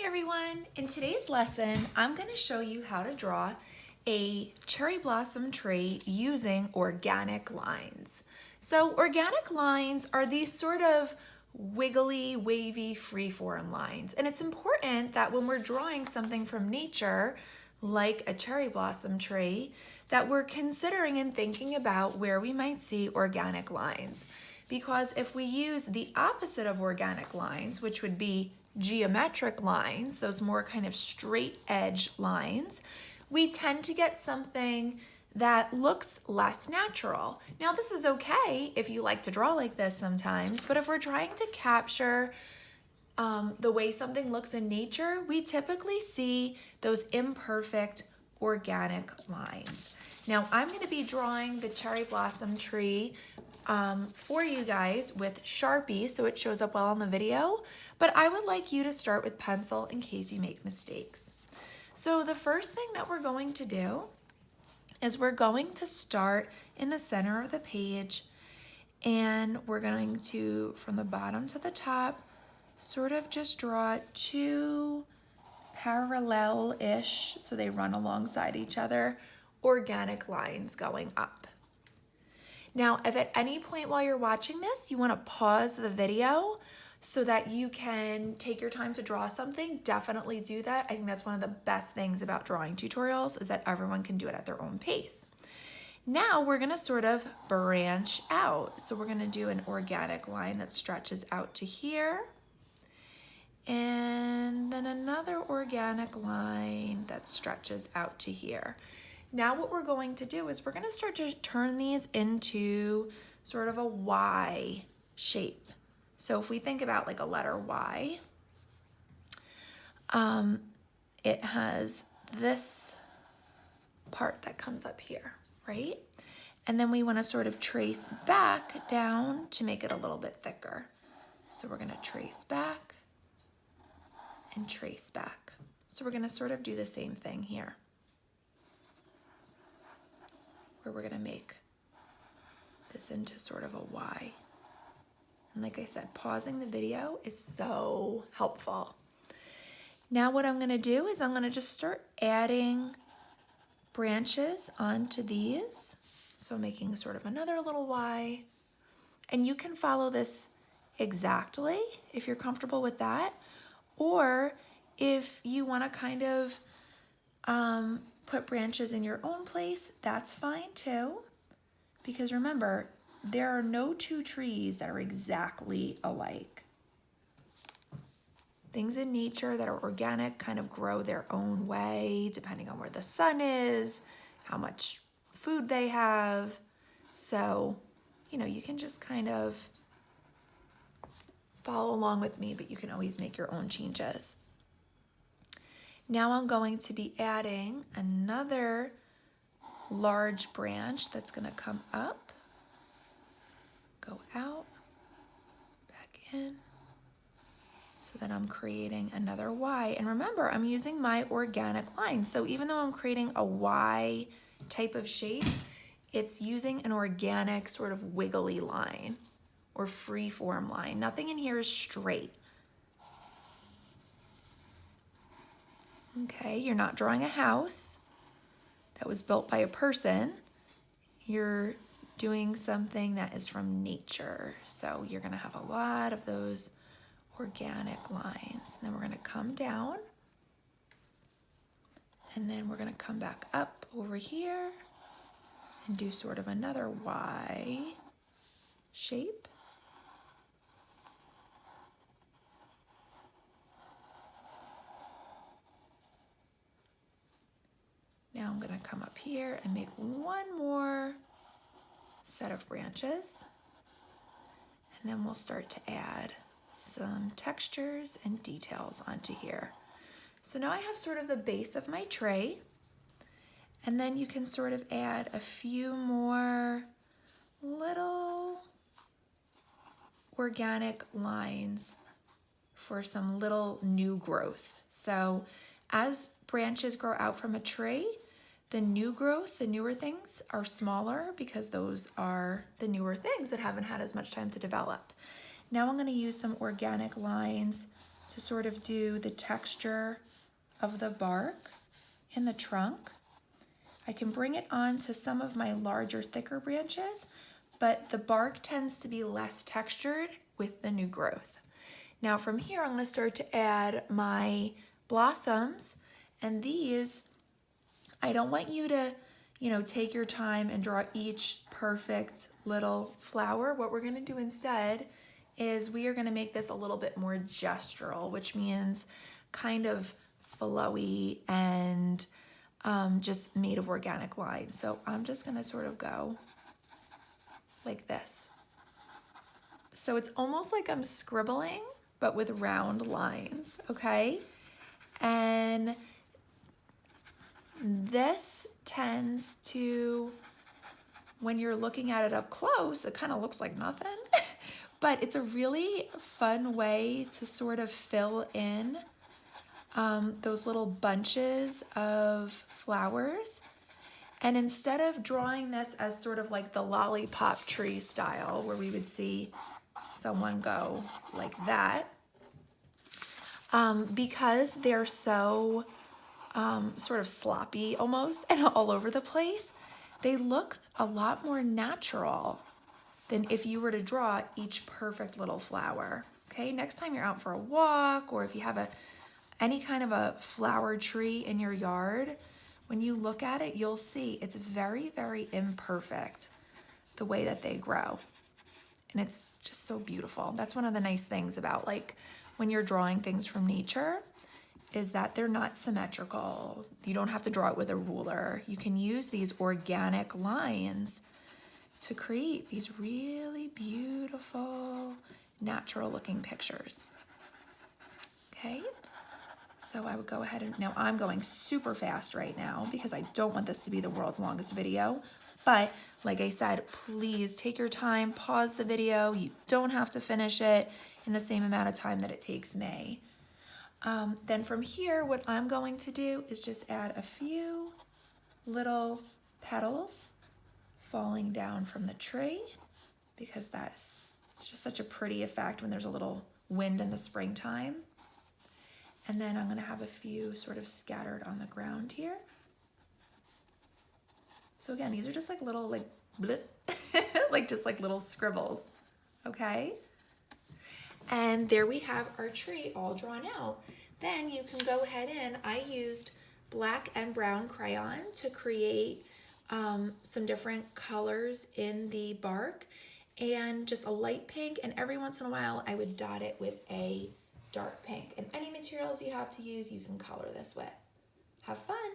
Hi everyone! In today's lesson, I'm going to show you how to draw a cherry blossom tree using organic lines. So organic lines are these sort of wiggly, wavy, freeform lines. And it's important that when we're drawing something from nature, like a cherry blossom tree, that we're considering and thinking about where we might see organic lines. Because if we use the opposite of organic lines, which would be geometric lines, those more kind of straight edge lines, we tend to get something that looks less natural. Now, this is okay if you like to draw like this sometimes, but if we're trying to capture the way something looks in nature, we typically see those imperfect organic lines. Now, I'm going to be drawing the cherry blossom tree for you guys with Sharpie so it shows up well on the video, but I would like you to start with pencil in case you make mistakes. So the first thing that we're going to do is we're going to start in the center of the page, and we're going to, from the bottom to the top, sort of just draw two parallel-ish, so they run alongside each other, organic lines going up. Now, if at any point while you're watching this, you want to pause the video so that you can take your time to draw something, definitely do that. I think that's one of the best things about drawing tutorials is that everyone can do it at their own pace. Now we're going to sort of branch out. So we're going to do an organic line that stretches out to here, and then another organic line that stretches out to here. Now what we're going to do is we're going to start to turn these into sort of a Y shape. So if we think about like a letter Y, it has this part that comes up here, right? And then we want to sort of trace back down to make it a little bit thicker. So we're going to trace back and trace back. So we're going to sort of do the same thing here, where we're going to make this into sort of a Y. And like I said, pausing the video is so helpful. Now what I'm going to do is I'm going to just start adding branches onto these. So I'm making sort of another little Y. And you can follow this exactly if you're comfortable with that. Or if you want to kind of put branches in your own place, that's fine too. Because remember, there are no two trees that are exactly alike. Things in nature that are organic kind of grow their own way, depending on where the sun is, how much food they have. So, you can just kind of follow along with me, but you can always make your own changes. Now I'm going to be adding another large branch that's going to come up, go out, back in, so that I'm creating another Y. And remember, I'm using my organic line. So even though I'm creating a Y type of shape, it's using an organic sort of wiggly line or free form line. Nothing in here is straight. Okay, you're not drawing a house that was built by a person. You're doing something that is from nature. So you're going to have a lot of those organic lines. And then we're going to come down, and then we're going to come back up over here and do sort of another Y shape. Now I'm going to come up here and make one more set of branches, and then we'll start to add some textures and details onto here. So now I have sort of the base of my tray, and then you can sort of add a few more little organic lines for some little new growth. So as branches grow out from a tree, the new growth, the newer things are smaller because those are the newer things that haven't had as much time to develop. Now I'm going to use some organic lines to sort of do the texture of the bark in the trunk. I can bring it onto some of my larger, thicker branches, but the bark tends to be less textured with the new growth. Now from here, I'm going to start to add my blossoms, and these, I don't want you to, take your time and draw each perfect little flower. What we're going to do instead is we are going to make this a little bit more gestural, which means kind of flowy and just made of organic lines. So I'm just going to sort of go like this. So it's almost like I'm scribbling, but with round lines, okay? And this tends to, when you're looking at it up close, it kind of looks like nothing, but it's a really fun way to sort of fill in those little bunches of flowers. And instead of drawing this as sort of like the lollipop tree style, where we would see someone go like that, because they're so sort of sloppy almost and all over the place, they look a lot more natural than if you were to draw each perfect little flower. Okay, next time you're out for a walk, or if you have any kind of a flower tree in your yard, when you look at it, you'll see it's very, very imperfect the way that they grow. And it's just so beautiful. That's one of the nice things about like when you're drawing things from nature, is that they're not symmetrical. You don't have to draw it with a ruler. You can use these organic lines to create these really beautiful, natural looking pictures. Okay, so I would go ahead and, now I'm going super fast right now because I don't want this to be the world's longest video, but like I said, please take your time, pause the video. You don't have to finish it in the same amount of time that it takes me. Then from here, what I'm going to do is just add a few little petals falling down from the tree, because it's just such a pretty effect when there's a little wind in the springtime. And then I'm going to have a few sort of scattered on the ground here. So again, these are just like little like blip, like just like little scribbles, okay? And there we have our tree all drawn out. Then you can go ahead and I used black and brown crayon to create some different colors in the bark, and just a light pink, and every once in a while I would dot it with a dark pink. And any materials you have to use, you can color this with. Have fun!